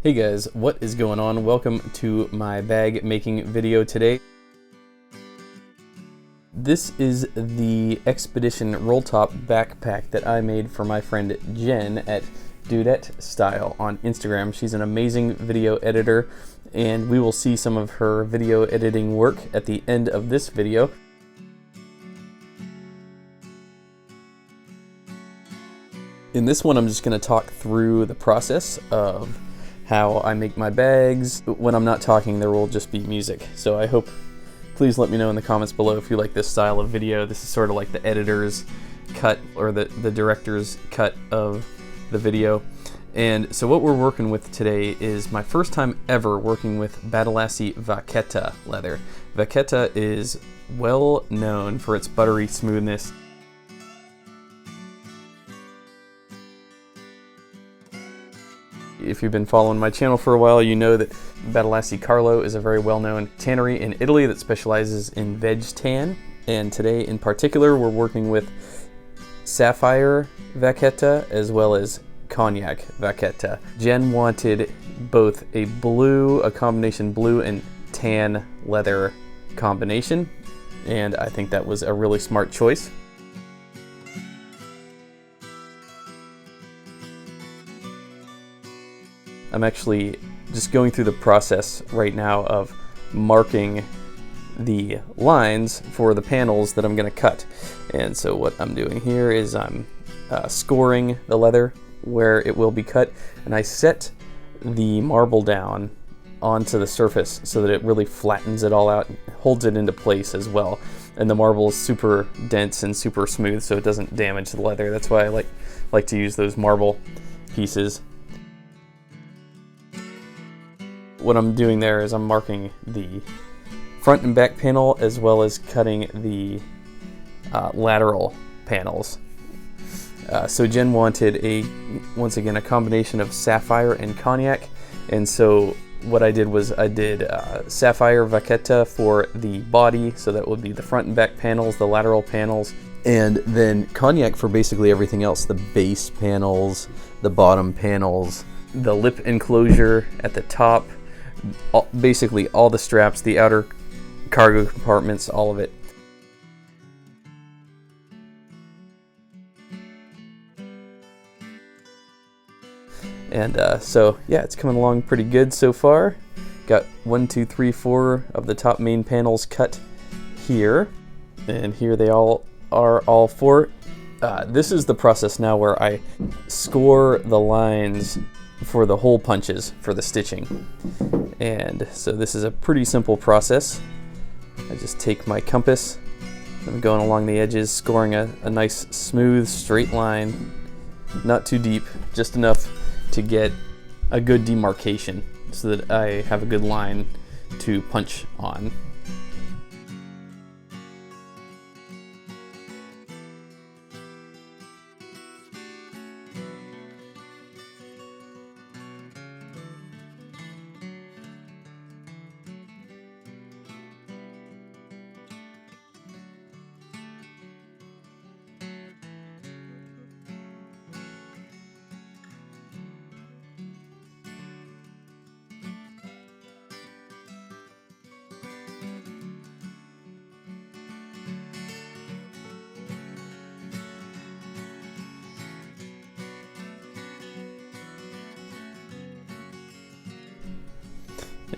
Hey guys, what is going on? Welcome to my bag making video today. This is the Expedition roll top backpack that I made for my friend Jen at Dudette Style on Instagram. She's an amazing video editor, and we will see some of her video editing work at the end of this video. In this one, I'm just going to talk through the process of how I make my bags. When I'm not talking, there will just be music. So I hope, please let me know in the comments below if you like this style of video. This is sort of like the editor's cut or the director's cut of the video. And so what we're working with today is my first time ever working with Badalassi Vachetta leather. Vachetta is well known for its buttery smoothness. If you've been following my channel for a while, you know that Badalassi Carlo is a very well-known tannery in Italy that specializes in veg tan. And today in particular, we're working with Sapphire Vachetta as well as Cognac Vachetta. Jen wanted both a combination blue and tan leather combination, and I think that was a really smart choice. I'm actually just going through the process right now of marking the lines for the panels that I'm going to cut. And so what I'm doing here is I'm scoring the leather where it will be cut, and I set the marble down onto the surface so that it really flattens it all out and holds it into place as well. And the marble is super dense and super smooth, so it doesn't damage the leather. That's why I like to use those marble pieces. What I'm doing there is I'm marking the front and back panel as well as cutting the lateral panels. So Jen wanted once again a combination of Sapphire and Cognac, and so what I did was I did Sapphire Vachetta for the body, so that would be the front and back panels, the lateral panels, and then Cognac for basically everything else, the base panels, the bottom panels, the lip enclosure at the top, basically all the straps, the outer cargo compartments, all of it. And so yeah, it's coming along pretty good so far. Got 1, 2, 3, 4 of the top main panels cut here, and here they all are, all 4. This is the process now where I score the lines for the hole punches for the stitching. And so this is a pretty simple process. I just take my compass, I'm going along the edges, scoring a nice smooth straight line, not too deep, just enough to get a good demarcation so that I have a good line to punch on.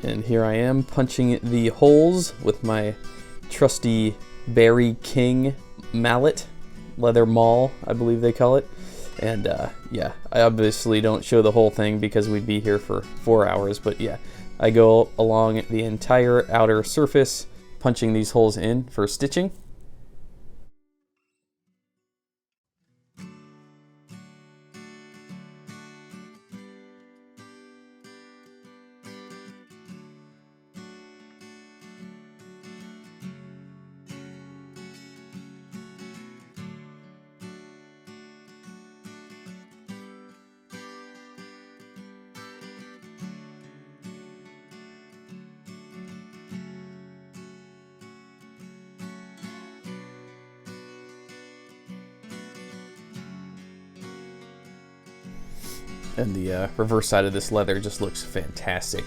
And here I am punching the holes with my trusty Barry King mallet, leather maul, I believe they call it. And yeah, I obviously don't show the whole thing because we'd be here for 4 hours, but yeah, I go along the entire outer surface, punching these holes in for stitching. And the reverse side of this leather just looks fantastic.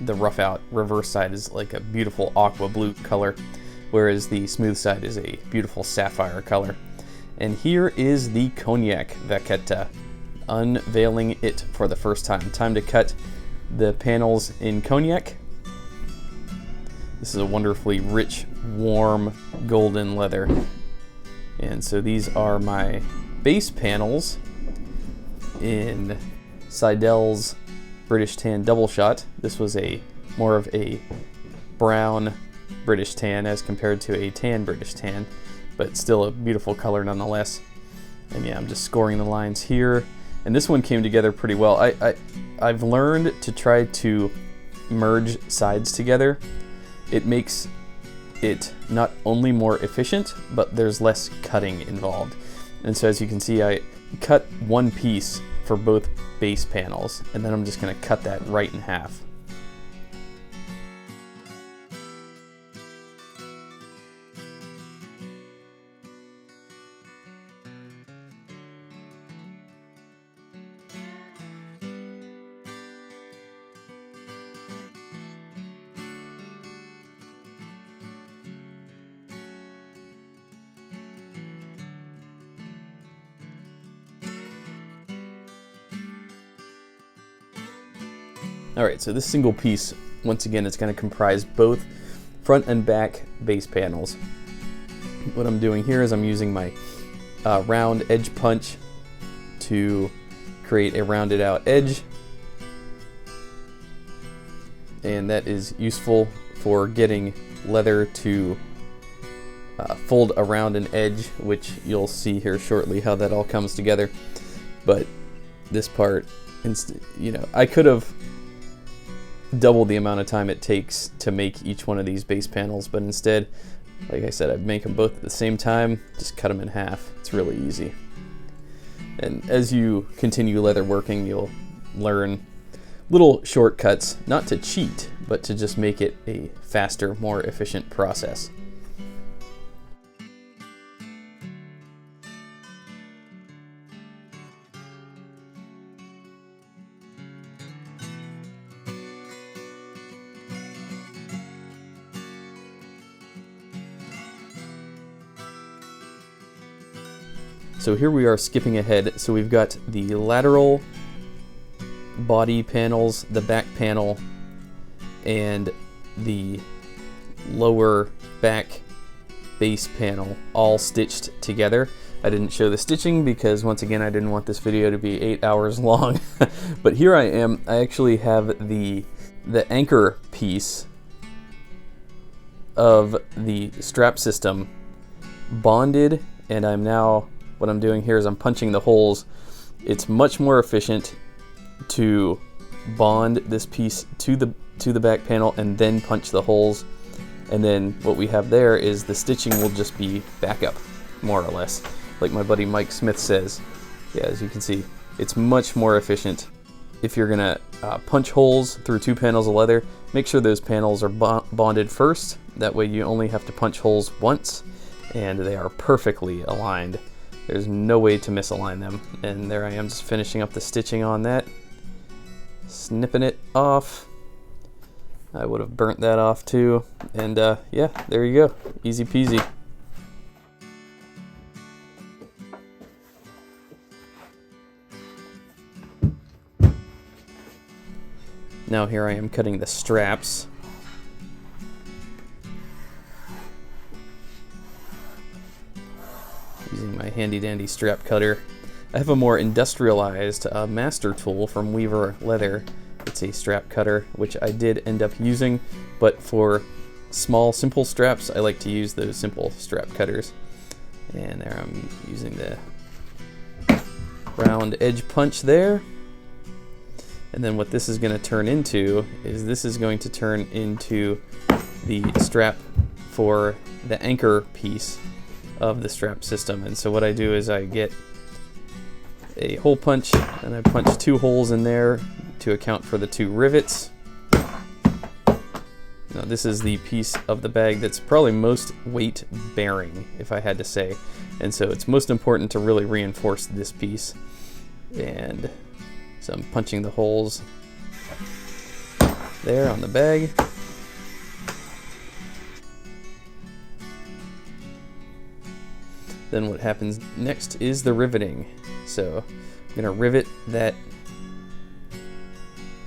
The rough out reverse side is like a beautiful aqua blue color, whereas the smooth side is a beautiful sapphire color. And here is the Cognac Vachetta, unveiling it for the first time. Time to cut the panels in Cognac. This is a wonderfully rich, warm, golden leather. And so these are my base panels in Seidel's British Tan Double Shot. This was more of a brown British Tan as compared to a tan British Tan, but still a beautiful color nonetheless. And yeah, I'm just scoring the lines here. And this one came together pretty well. I've learned to try to merge sides together. It makes it not only more efficient, but there's less cutting involved. And so as you can see, I cut one piece for both base panels, and then I'm just going to cut that right in half. Alright, so this single piece, once again, it's going to comprise both front and back base panels. What I'm doing here is I'm using my round edge punch to create a rounded out edge. And that is useful for getting leather to fold around an edge, which you'll see here shortly how that all comes together. But this part, I could have double the amount of time it takes to make each one of these base panels, but instead, like I said, I'd make them both at the same time, just cut them in half. It's really easy. And as you continue leather working, you'll learn little shortcuts, not to cheat, but to just make it a faster, more efficient process. So here we are skipping ahead. So we've got the lateral body panels, the back panel, and the lower back base panel all stitched together. I didn't show the stitching because, once again, I didn't want this video to be 8 hours long. But here I am. I actually have the anchor piece of the strap system bonded, and what I'm doing here is I'm punching the holes. It's much more efficient to bond this piece to the back panel and then punch the holes. And then what we have there is the stitching will just be backup, more or less. Like my buddy Mike Smith says, yeah, as you can see, it's much more efficient. If you're gonna punch holes through 2 panels of leather, make sure those panels are bonded first. That way you only have to punch holes once, and they are perfectly aligned. There's no way to misalign them. And there I am, just finishing up the stitching on that. Snipping it off. I would have burnt that off too. And yeah, there you go. Easy peasy. Now here I am cutting the straps. Using my handy dandy strap cutter. I have a more industrialized master tool from Weaver Leather. It's a strap cutter, which I did end up using, but for small, simple straps, I like to use those simple strap cutters. And there I'm using the round edge punch there. And then what this is going to turn into is this is going to turn into the strap for the anchor piece of the strap system. And so what I do is I get a hole punch and I punch 2 holes in there to account for the 2 rivets. Now this is the piece of the bag that's probably most weight bearing, if I had to say. And so it's most important to really reinforce this piece. And So I'm punching the holes there on the bag. Then what happens next is the riveting. So I'm gonna rivet that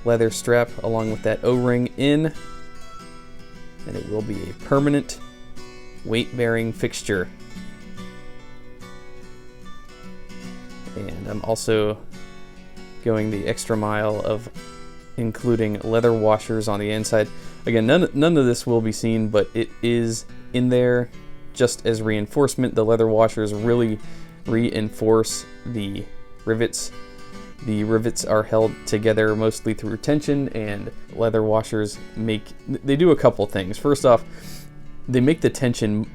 leather strap along with that O-ring in, and it will be a permanent weight-bearing fixture. And I'm also going the extra mile of including leather washers on the inside. Again, none of this will be seen, but it is in there just as reinforcement. The leather washers really reinforce the rivets. The rivets are held together mostly through tension, and leather washers they do a couple things. First off, they make the tension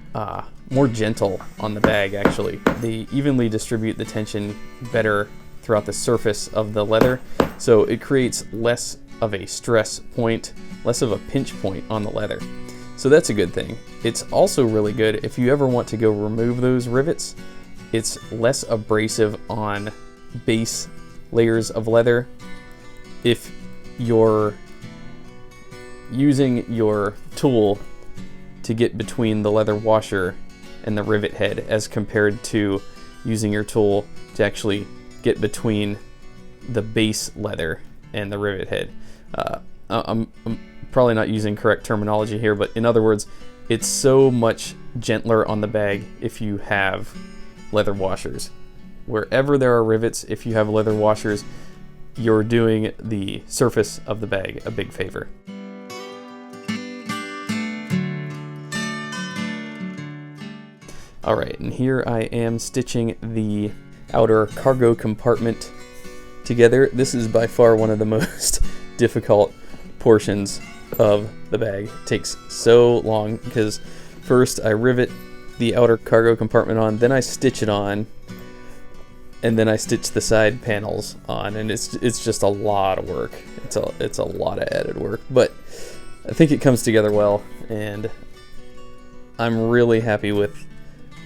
more gentle on the bag, actually. They evenly distribute the tension better throughout the surface of the leather, so it creates less of a stress point, less of a pinch point on the leather. So that's a good thing. It's also really good if you ever want to go remove those rivets. It's less abrasive on base layers of leather if you're using your tool to get between the leather washer and the rivet head, as compared to using your tool to actually get between the base leather and the rivet head. I'm probably not using correct terminology here, but in other words, it's so much gentler on the bag if you have leather washers. Wherever there are rivets, if you have leather washers, you're doing the surface of the bag a big favor. Alright, and here I am stitching the outer cargo compartment together. This is by far one of the most difficult portions of the bag. It takes so long because first I rivet the outer cargo compartment on, then I stitch it on, and then I stitch the side panels on, and it's just a lot of work. It's a lot of added work, but I think it comes together well, and I'm really happy with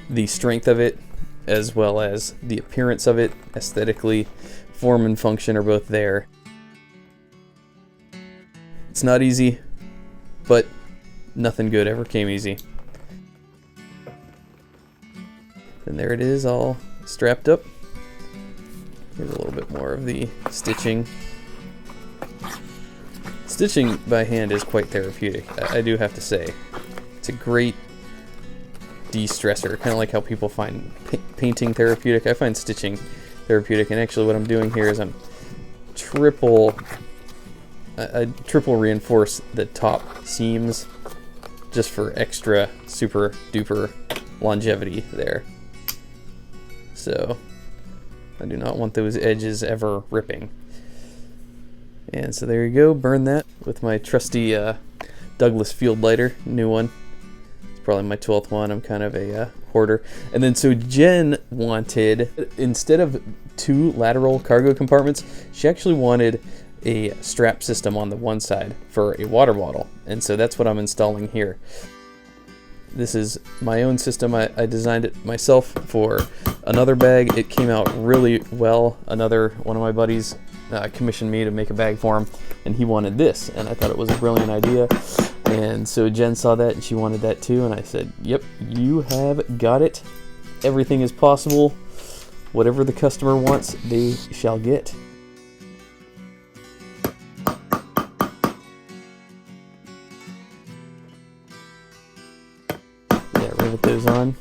the strength of it as well as the appearance of it. Aesthetically, form and function are both there. It's not easy, but nothing good ever came easy. And there it is, all strapped up. Here's a little bit more of the stitching. Stitching by hand is quite therapeutic, I do have to say. It's a great de-stressor, kind of like how people find painting therapeutic. I find stitching therapeutic, and actually what I'm doing here is I triple reinforce the top seams just for extra super duper longevity there. So I do not want those edges ever ripping. And so there you go, burn that with my trusty Douglas field lighter, new one. It's probably my 12th one. I'm kind of a hoarder. And then so Jen wanted, instead of 2 lateral cargo compartments, she actually wanted a strap system on the one side for a water bottle. And so that's what I'm installing here. This is my own system. I designed it myself for another bag. It came out really well. One of my buddies commissioned me to make a bag for him, and he wanted this, and I thought it was a brilliant idea. And so Jen saw that, and she wanted that too, and I said, yep, you have got it. Everything is possible. Whatever the customer wants, they shall get. Rivet those on,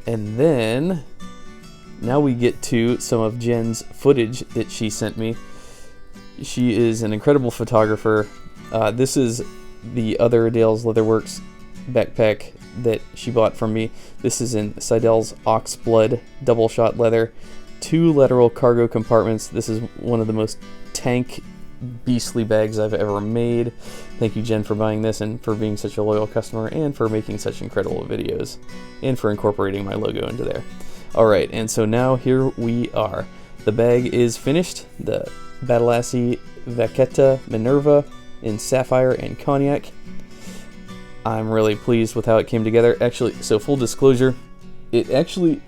and then now we get to some of Jen's footage that she sent me. She is an incredible photographer. This is the other Dale's Leatherworks backpack that she bought from me. This is in Seidel's Oxblood double shot leather, 2 lateral cargo compartments. This is one of the most tank beastly bags I've ever made. Thank you, Jen, for buying this and for being such a loyal customer and for making such incredible videos and for incorporating my logo into there. Alright, and so now here we are. The bag is finished. The Badalassi Vachetta Minerva in Sapphire and Cognac. I'm really pleased with how it came together. Actually, so full disclosure, it actually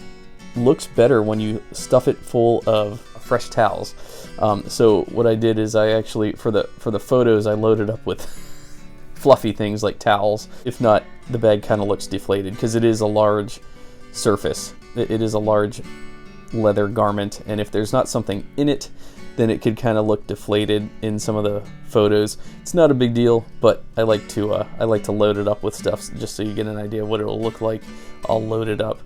looks better when you stuff it full of fresh towels. So what I did is I actually, for the photos, I loaded up with fluffy things like towels. If not, the bag kind of looks deflated because it is a large surface. It is a large leather garment, and if there's not something in it, then it could kind of look deflated in some of the photos. It's not a big deal, but I like to load it up with stuff just so you get an idea of what it'll look like all loaded up.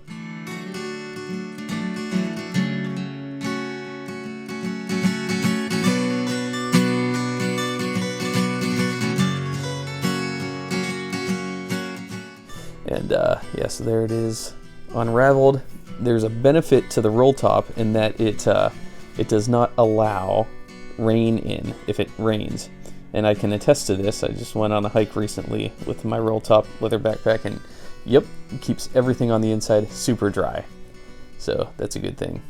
And yeah, so there it is, unraveled. There's a benefit to the roll top in that it does not allow rain in if it rains. And I can attest to this. I just went on a hike recently with my roll top leather backpack, and yep, it keeps everything on the inside super dry. So that's a good thing.